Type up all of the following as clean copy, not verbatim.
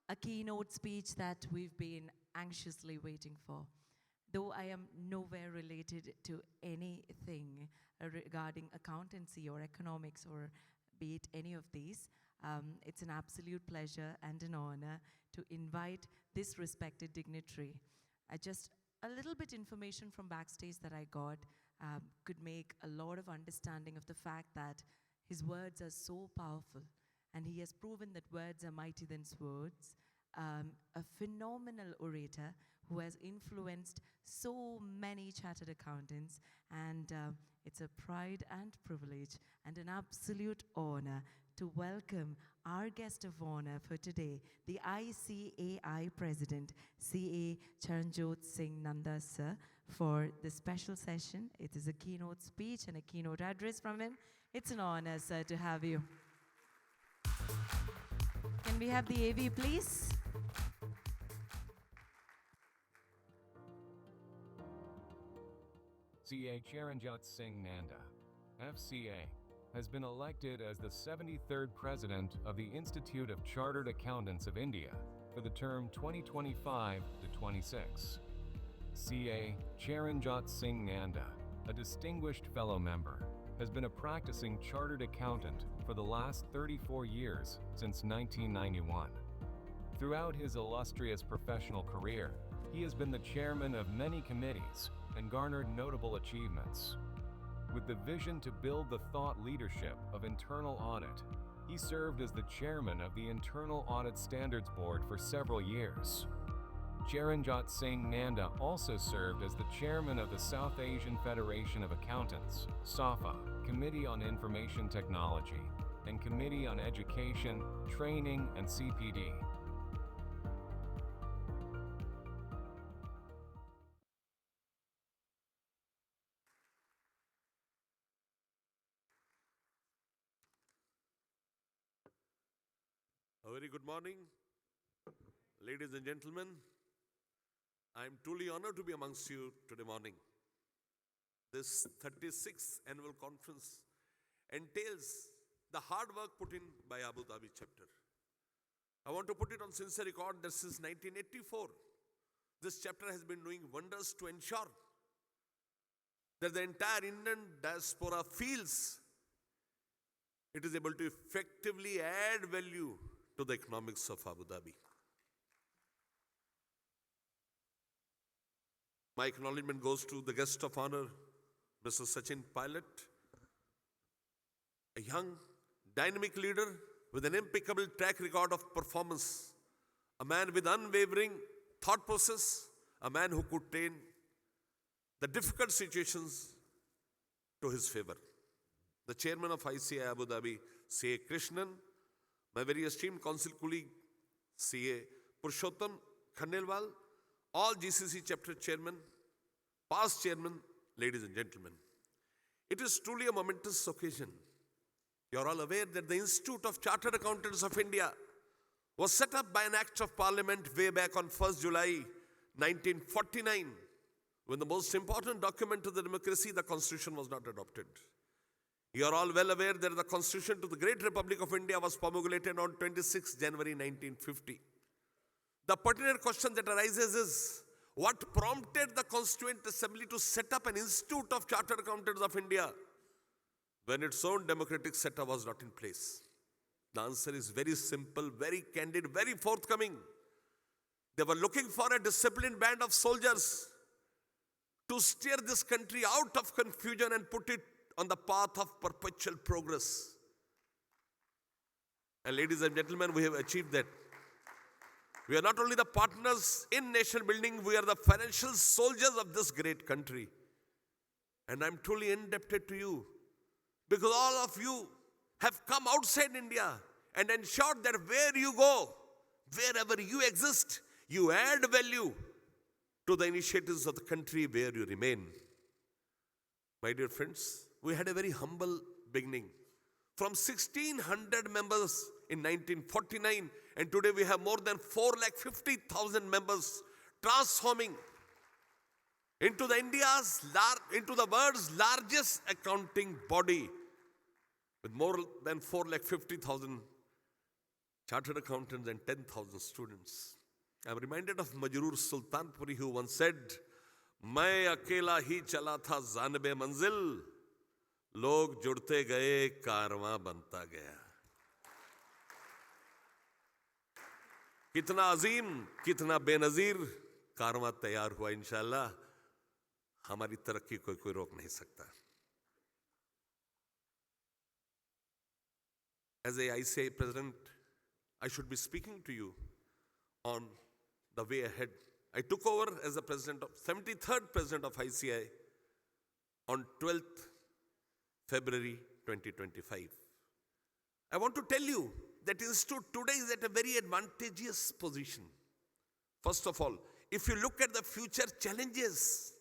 a keynote speech that we've been anxiously waiting for. Though I am nowhere related to anything regarding accountancy or economics or be it any of these, it's an absolute pleasure and an honor to invite this respected dignitary. Just a little bit information from backstage that I got could make a lot of understanding of the fact that his words are so powerful, and he has proven that words are mighty than swords. A phenomenal orator who has influenced so many chartered accountants, and it's a pride and privilege and an absolute honor to welcome our guest of honor for today, the ICAI President, CA Charanjot Singh Nanda sir, for the special session. It is a keynote speech and a keynote address from him. It's an honor, sir, to have you. Can we have the AV, please? CA Charanjot Singh Nanda, FCA, has been elected as the 73rd President of the Institute of Chartered Accountants of India for the term 2025 to 26. CA Charanjot Singh Nanda, a distinguished fellow member, has been a practicing chartered accountant for the last 34 years since 1991. Throughout his illustrious professional career, he has been the chairman of many committees and garnered notable achievements. With the vision to build the thought leadership of internal audit, he served as the chairman of the Internal Audit Standards Board for several years. Charanjot Singh Nanda also served as the chairman of the South Asian Federation of Accountants, SAFA, Committee on Information Technology, and Committee on Education, Training, and CPD. A very good morning, ladies and gentlemen. I am truly honored to be amongst you today morning. This 36th annual conference entails the hard work put in by Abu Dhabi chapter. I want to put it on sincere record that since 1984, this chapter has been doing wonders to ensure that the entire Indian diaspora feels it is able to effectively add value to the economics of Abu Dhabi. My acknowledgement goes to the guest of honor, Mr. Sachin Pilot, a young, dynamic leader with an impeccable track record of performance, a man with unwavering thought process, a man who could turn the difficult situations to his favor. The chairman of ICAI Abu Dhabi, CA Krishnan, my very esteemed council colleague, CA Purushottam Khandelwal, all GCC chapter chairmen, past chairmen, ladies and gentlemen. It is truly a momentous occasion. You are all aware that the Institute of Chartered Accountants of India was set up by an act of parliament way back on 1st July 1949, when the most important document to the democracy, the Constitution, was not adopted. You are all well aware that the Constitution to the Great Republic of India was promulgated on 26 January 1950. The pertinent question that arises is, what prompted the Constituent Assembly to set up an Institute of Chartered Accountants of India when its own democratic setup was not in place? The answer is very simple, very candid, very forthcoming. They were looking for a disciplined band of soldiers to steer this country out of confusion and put it on the path of perpetual progress. And ladies and gentlemen, we have achieved that. We are not only the partners in nation building, we are the financial soldiers of this great country. And I'm truly indebted to you because all of you have come outside India and ensured that where you go, wherever you exist, you add value to the initiatives of the country where you remain. My dear friends, we had a very humble beginning. From 1,600 members in 1949, and today we have more than 450,000 members, transforming into the world's largest accounting body with more than 450,000 chartered accountants and 10,000 students. I'm reminded of Majroor Sultanpuri who once said, मैं अकेला ही चला था जानबे मंजिल, लोग जुड़ते गए कारवां बनता गया. कितना अजीम, कितना बेनजीर कारवां तैयार हुआ. इंशाअल्लाह हमारी तरक्की को कोई रोक नहीं सकता. As a ICI president, I should be speaking to you on the way ahead. I took over as the 73rd president of ICI on 12th February 2025. I want to tell you that institute today is at a very advantageous position. First of all, if you look at the future challenges,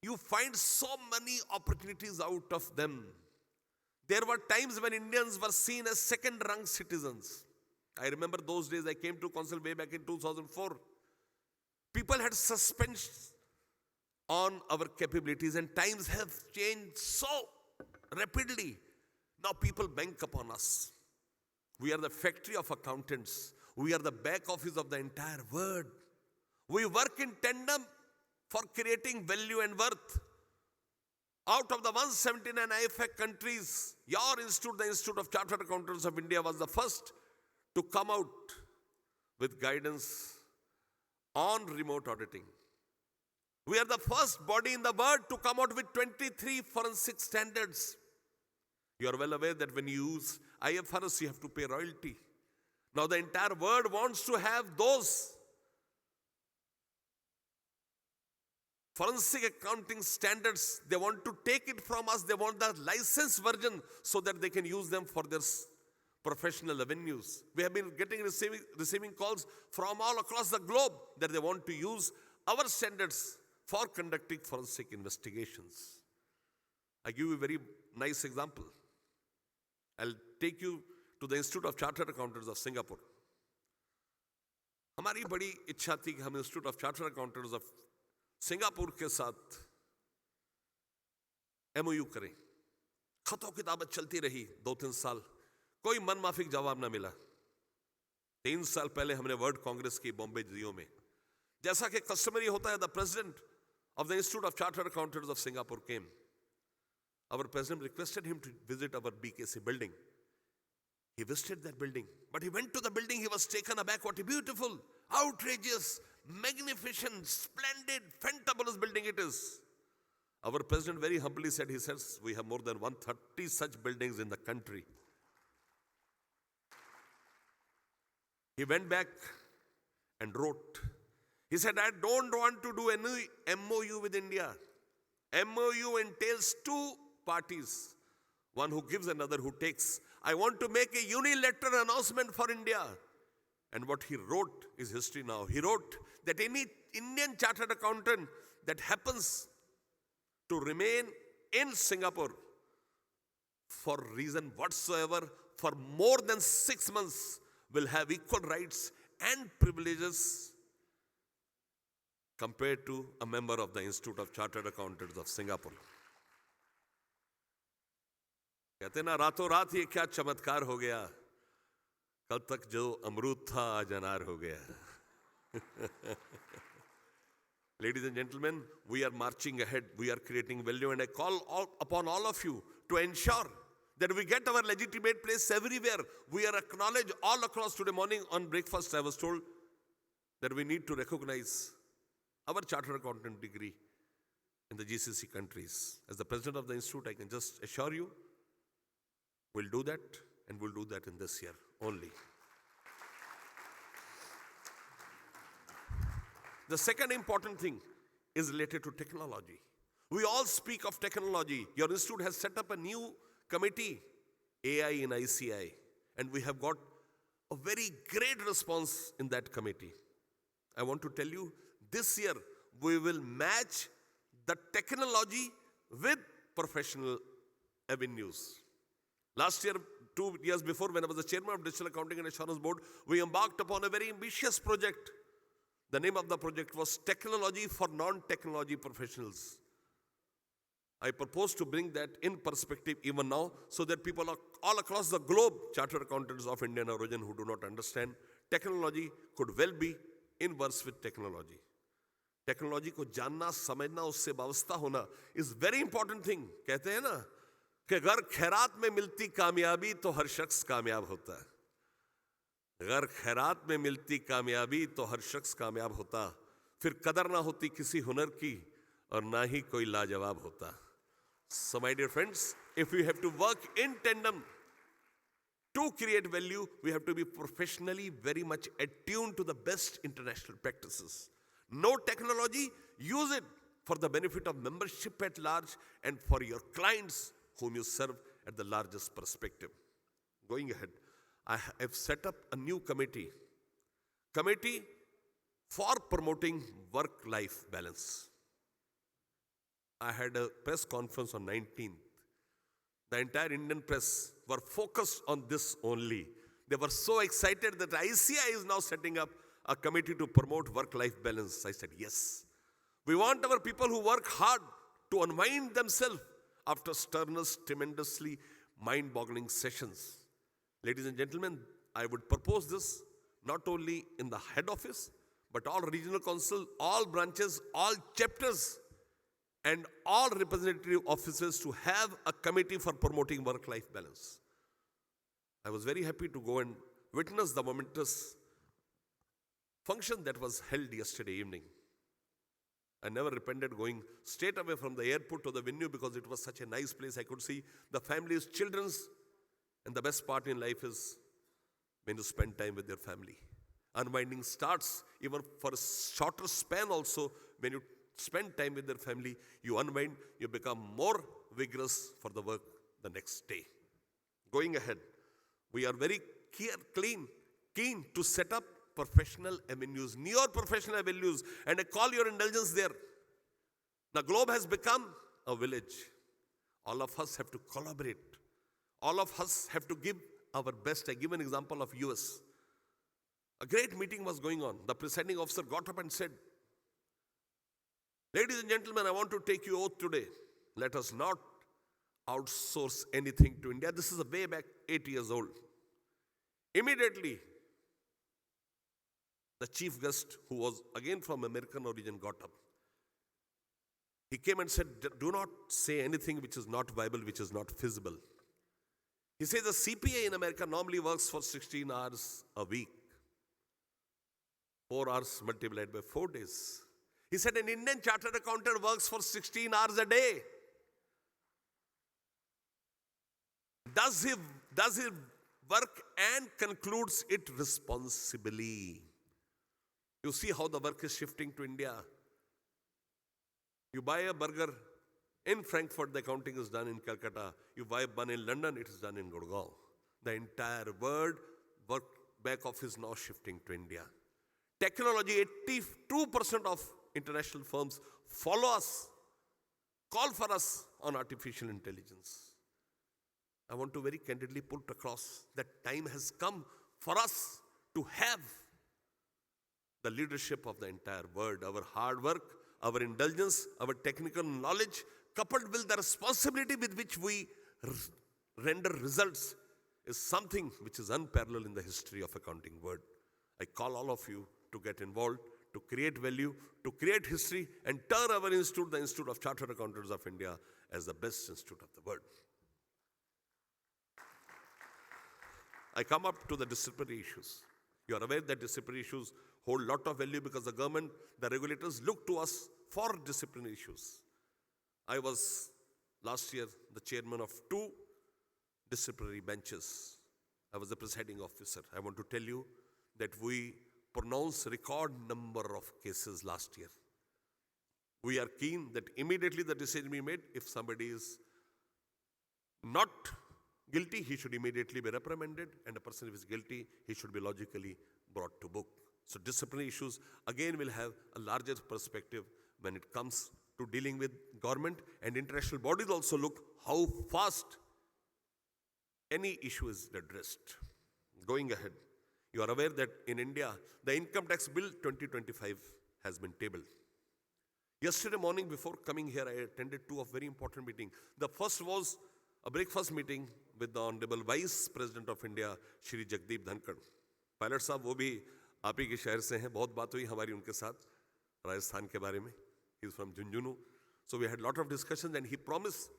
you find so many opportunities out of them. There were times when Indians were seen as second-rung citizens. I remember those days. I came to council way back in 2004. People had suspensions on our capabilities, and times have changed so rapidly. Now people bank upon us. We are the factory of accountants. We are the back office of the entire world. We work in tandem for creating value and worth. Out of the 179 IFAC countries, your institute, the Institute of Chartered Accountants of India, was the first to come out with guidance on remote auditing. We are the first body in the world to come out with 23 forensic standards. You are well aware that when you use IFRS, you have to pay royalty. Now the entire world wants to have those forensic accounting standards. They want to take it from us. They want the licensed version so that they can use them for their professional avenues. We have been receiving calls from all across the globe that they want to use our standards for conducting forensic investigations. I give you a very nice example. I'll take you to the Institute of Chartered Accountants of Singapore. हमारी बड़ी इच्छा थी कि हम Institute of Chartered Accountants of Singapore के साथ MOU करें. खतों किताबत चलती रही 2-3 साल, कोई मनमाफिक जवाब ना मिला. 3 साल पहले हमने वर्ल्ड कांग्रेस की बॉम्बे जियो में, जैसा कि कस्टमरी होता है, the president of the institute of chartered accountants of Singapore came. Our president requested him to visit our BKC building. He visited that building, but he went to the building, he was taken aback. What a beautiful, outrageous, magnificent, splendid, fantabulous building it is. Our president very humbly said, he says, we have more than 130 such buildings in the country. He went back and wrote. He said, I don't want to do any MOU with India. MOU entails two parties, one who gives, another who takes. I want to make a unilateral announcement for India. And what he wrote is history now. He wrote that any Indian chartered accountant that happens to remain in Singapore for reason whatsoever for more than 6 months will have equal rights and privileges compared to a member of the Institute of Chartered Accountants of Singapore. कहते ना रातों रात ये क्या चमत्कार हो गया, कल तक जो अमरूद था आज अनार हो गया. Ladies and gentlemen, we are marching ahead. We are creating value, and I call upon all of you to ensure that we get our legitimate place everywhere. We are acknowledged all across. Today morning on breakfast, I was told that we need to recognize our chartered accountant degree in the GCC countries. As the president of the institute, I can just assure you, we'll do that, and we'll do that in this year only. The second important thing is related to technology. We all speak of technology. Your institute has set up a new committee, AI in ICI, and we have got a very great response in that committee. I want to tell you, this year we will match the technology with professional avenues. Last year, 2 years before, when I was the chairman of Digital Accounting and Assurance Board, we embarked upon a very ambitious project. The name of the project was Technology for Non-Technology Professionals. I propose to bring that in perspective even now so that people are all across the globe, chartered accountants of Indian origin who do not understand, technology could well be in verse with technology. Technology को जानना समझना उससे वाबस्ता होना is very important thing. कहते हैं ना कि अगर खैरात में मिलती कामयाबी तो हर शख्स कामयाब होता है. अगर खैरात में मिलती कामयाबी तो हर शख्स कामयाब होता. फिर कदर ना होती किसी हुनर की और ना ही कोई लाजवाब होता. So my dear friends, if we have to work in tandem to create value, we have to be professionally very much attuned to the best international practices. Know technology, use it for the benefit of membership at large and for your clients whom you serve at the largest perspective. Going ahead, I have set up a new committee for promoting work-life balance. I had a press conference on 19th. The entire Indian press were focused on this only. They were so excited that ICI is now setting up a committee to promote work-life balance. I said, yes. We want our people who work hard to unwind themselves after strenuous, tremendously mind-boggling sessions. Ladies and gentlemen, I would propose this not only in the head office, but all regional council, all branches, all chapters, and all representative offices to have a committee for promoting work-life balance. I was very happy to go and witness the momentous function that was held yesterday evening. I never repented going straight away from the airport to the venue because it was such a nice place. I could see the families, children's, and the best part in life is when you spend time with your family. Unwinding starts even for a shorter span also. When you spend time with their family, you unwind, you become more vigorous for the work the next day. Going ahead, we are very keen to set up professional avenues, near professional avenues, and I call your indulgence there. The globe has become a village. All of us have to collaborate. All of us have to give our best. I give an example of US. A great meeting was going on. The presiding officer got up and said, ladies and gentlemen, I want to take you oath today. Let us not outsource anything to India. This is a way back 8 years old. Immediately, the chief guest, who was again from American origin, got up. He came and said, do not say anything which is not viable, which is not feasible. He says the CPA in America normally works for 16 hours a week. 4 hours multiplied by 4 days. He said an Indian chartered accountant works for 16 hours a day. Does he work and concludes it responsibly? You see how the work is shifting to India. You buy a burger in Frankfurt, the accounting is done in Calcutta. You buy a bun in London, it is done in Gurgaon. The entire work back office now shifting to India. Technology, 82% of international firms follow us, call for us on artificial intelligence. I want to very candidly put across that time has come for us to have the leadership of the entire world. Our hard work, our indulgence, our technical knowledge, coupled with the responsibility with which we render results, is something which is unparalleled in the history of accounting world. I call all of you to get involved, to create value, to create history, and turn our institute, the Institute of Chartered Accountants of India, as the best institute of the world. I come up to the disciplinary issues. You are aware that disciplinary issues hold a lot of value because the government, the regulators look to us for disciplinary issues. I was last year the chairman of 2 disciplinary benches. I was the presiding officer. I want to tell you that we pronounced record number of cases last year. We are keen that immediately the decision be made. If somebody is not guilty, he should immediately be reprimanded, and a person who is guilty, he should be logically brought to book. So disciplinary issues again will have a larger perspective when it comes to dealing with government, and international bodies also look how fast any issue is addressed. Going ahead, you are aware that in India, the income tax bill 2025 has been tabled. Yesterday morning before coming here, I attended two of very important meetings. The first was a breakfast meeting with the Honorable Vice President of India, Shri Jagdeep Dhankad. Pilot साहब वो भी आप ही के शहर से हैं, बहुत बात हुई हमारी उनके साथ राजस्थान के बारे में. He is from Junjunu. So we had a lot of discussions and he promised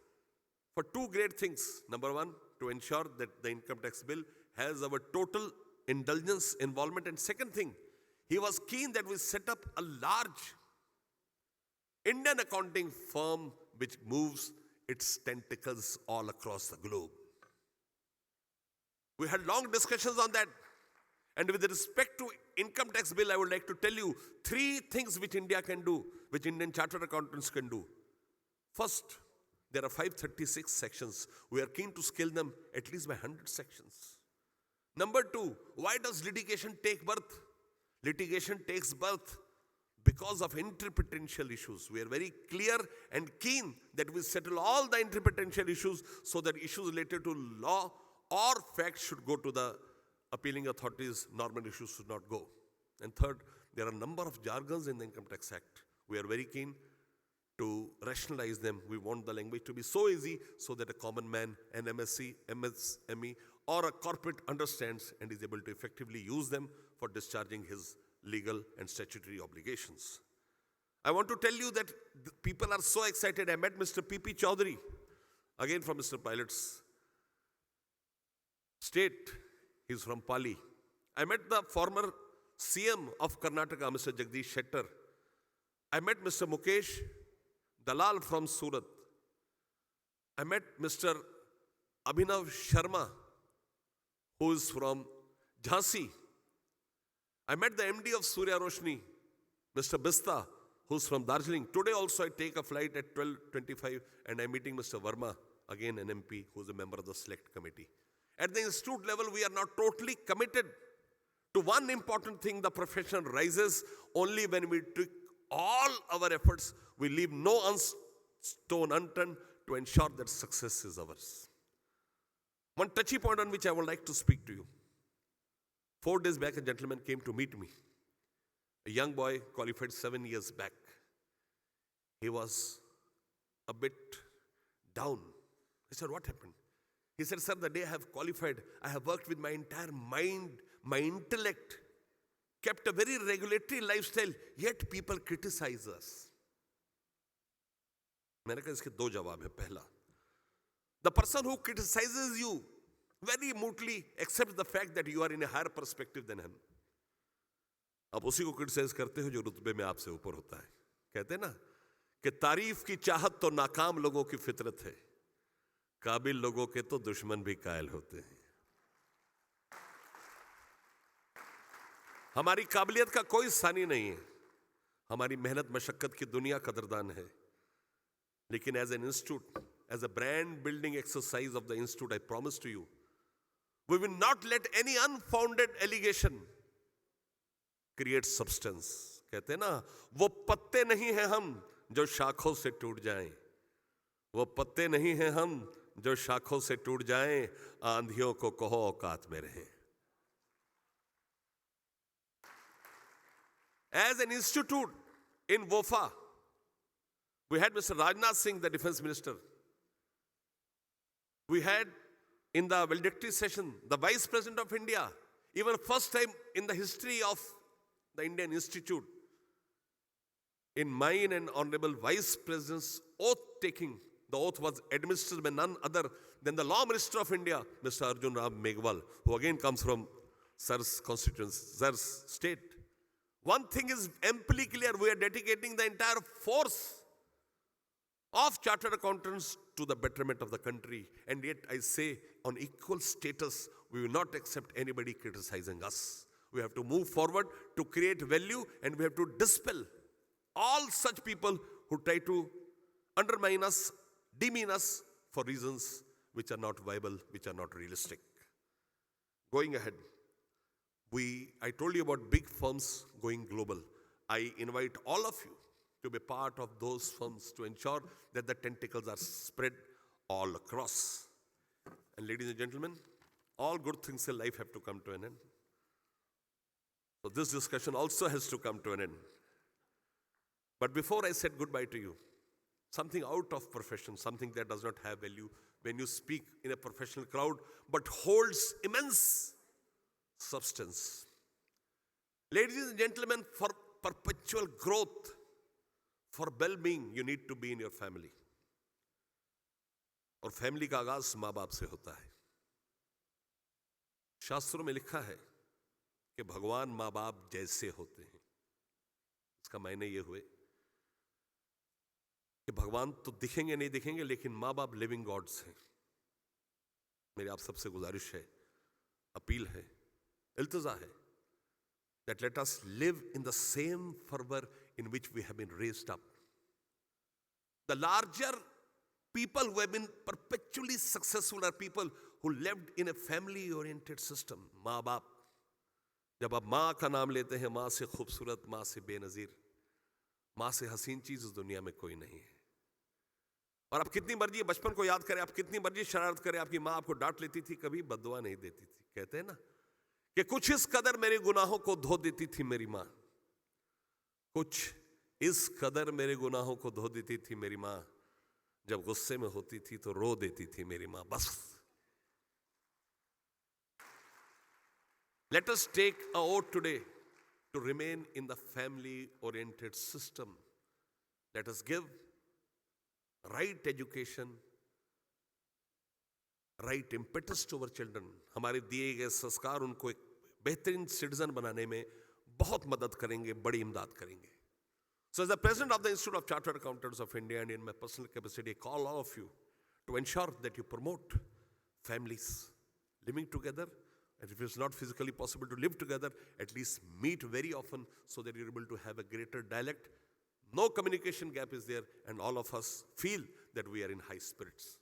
for two great things. Number one, to ensure that the income tax bill has our total indulgence involvement. And second thing, he was keen that we set up a large Indian accounting firm which moves its tentacles all across the globe. We had long discussions on that. And with respect to income tax bill, I would like to tell you three things which India can do, which Indian chartered accountants can do. First, there are 536 sections. We are keen to scale them at least by 100 sections. Number two, why does litigation take birth? Litigation takes birth because of interpretational issues. We are very clear and keen that we settle all the interpretational issues so that issues related to law or facts should go to the appealing authorities, normal issues should not go. And third, there are a number of jargons in the Income Tax Act. We are very keen to rationalize them. We want the language to be so easy so that a common man, an MSc, MSME, or a corporate understands and is able to effectively use them for discharging his legal and statutory obligations. I want to tell you that people are so excited. I met Mr. P.P. Chaudhary, again from Mr. Pilot's state. He's from Pali. I met the former CM of Karnataka, Mr. Jagdish Shettar. I met Mr. Mukesh Dalal from Surat. I met Mr. Abhinav Sharma, who is from Jhansi. I met the MD of Surya Roshni, Mr. Bista, who's from Darjeeling. Today also I take a flight at 12:25 and I'm meeting Mr. Verma, again an MP, who's a member of the select committee. At the institute level, we are not totally committed to one important thing. The profession rises only when we take all our efforts. We leave no stone unturned to ensure that success is ours. One touchy point on which I would like to speak to you. 4 days back, a gentleman came to meet me. A young boy qualified 7 years back. He was a bit down. I said, what happened? He said, sir, the day I have qualified, I have worked with my entire mind, my intellect, kept a very regulatory lifestyle, yet people criticize us. मैंने कहा इसके दो जवाब है. पहला, the person who criticizes you very moodily accepts the fact that you are in a higher perspective than him. आप उसी को क्रिटिसाइज करते हो जो रुतबे में आपसे ऊपर होता है. कहते हैं ना कि तारीफ की चाहत तो नाकाम लोगों की फितरत है, काबिल लोगों के तो दुश्मन भी कायल होते हैं. हमारी काबिलियत का कोई सानी नहीं है. हमारी मेहनत मशक्कत की दुनिया कदरदान है. लेकिन as an institute, as a brand building exercise of the institute, I promise to you, we will not let any unfounded allegation create substance. कहते हैं ना, वो पत्ते नहीं हैं हम जो शाखों से टूट जाएं. वो पत्ते नहीं हैं हम जो शाखों से टूट जाएं. आंधियों को कहो औकात में रहें. As an institute in WOFA, we had Mr. Rajnath Singh, the defense minister. We had in the valedictory session the Vice President of India, even first time in the history of the Indian Institute, in mine and Honorable Vice President's oath taking. The oath was administered by none other than the Law Minister of India, Mr. Arjun Ram Meghwal, who again comes from Sir's constituency, Sir's state. One thing is amply clear, we are dedicating the entire force of chartered accountants to the betterment of the country. And yet I say, on equal status, we will not accept anybody criticizing us. We have to move forward to create value, and we have to dispel all such people who try to undermine us, demean us for reasons which are not viable, which are not realistic. Going ahead, I told you about big firms going global. I invite all of you to be part of those firms to ensure that the tentacles are spread all across. And ladies and gentlemen, all good things in life have to come to an end. So this discussion also has to come to an end. But before I said goodbye to you, something out of profession, something that does not have value when you speak in a professional crowd, but holds immense substance. Ladies and gentlemen, for perpetual growth, for well-being, you need to be in your family. और family का आगाज माँ बाप से होता है. शास्त्रों में लिखा है कि भगवान माँ बाप जैसे होते हैं. इसका मायने ये हुए कि भगवान तो दिखेंगे नहीं दिखेंगे, लेकिन माँ बाप लिविंग गॉड्स हैं. मेरी आप सबसे गुजारिश है, अपील है, इल्तिजा है, that let us live in the same fervor in which we have been raised up. The larger people who have been perpetually successful are people who lived in a family-oriented system. माँ बाप, जब आप माँ का नाम लेते हैं, माँ से खूबसूरत, माँ से बेनजीर, माँ से हसीन चीज इस दुनिया में कोई नहीं है. और आप कितनी मर्जी बचपन को याद करें, आप कितनी मर्जी शरारत करें, आपकी माँ आपको डांट लेती थी, कभी बददुआ नहीं देती थी. कहते हैं ना कि कुछ इस कदर मेरे गुनाहों को धो देती थी मेरी माँ, कुछ इस कदर मेरे गुनाहों को धो देती थी मेरी माँ, जब गुस्से में होती थी तो रो देती थी मेरी माँ. बस. Let us take a oath today to remain in the family-oriented system. Let us give right education, right impetus to our children. हमारे दिए गए संस्कार उनको एक बेहतरीन सिटीजन बनाने में बहुत मदद करेंगे, बड़ी इमदाद करेंगे. So as the president of the Institute of Chartered Accountants of India and in my personal capacity, I call all of you to ensure that you promote families living together. And if it's not physically possible to live together, at least meet very often so that you're able to have a greater dialect. No communication gap is there, and all of us feel that we are in high spirits.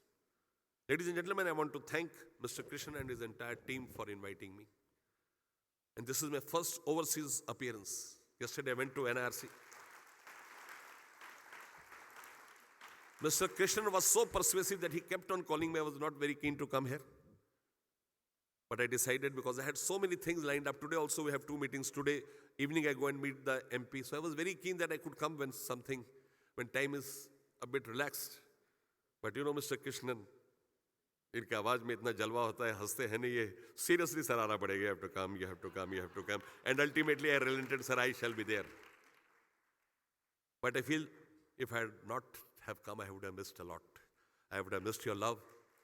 Ladies and gentlemen, I want to thank Mr. Krishnan and his entire team for inviting me. And this is my first overseas appearance. Yesterday I went to NRC. Mr. Krishnan was so persuasive that he kept on calling me. I was not very keen to come here. But I decided, because I had so many things lined up. Today also we have 2 meetings. Today evening I go and meet the MP. So I was very keen that I could come when time is a bit relaxed. But you know, Mr. Krishnan, इनके आवाज में इतना जलवा होता है, हंसते हैं नहीं ये. Seriously, sir, आना पड़ेगा. You have to come, you have to come, you have to come. And ultimately I relented, sir, I shall be there. But I feel if I had not have come, I would have missed a lot. I would have missed your love,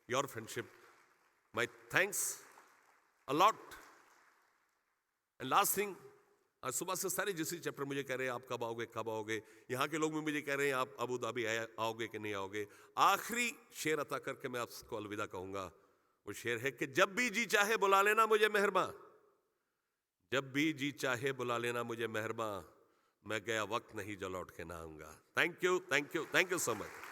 your friendship. My thanks a lot. And last thing, आज सुबह से सारे जिस chapter मुझे कह रहे हैं आप कब आओगे, यहाँ के लोग भी मुझे कह रहे हैं आप अबू धाबी आओगे कि नहीं आओगे. आखिरी शेर अता करके मैं आपको अलविदा कहूँगा. वो शेर है कि जब भी जी चाहे बुला लेना मुझे मेहरबां, जब भी जी चाहे बुला लेना मुझे मेहरबां, मैं गया वक्त नहीं जो लौट के ना आऊँगा. Thank you, thank you, thank you so much.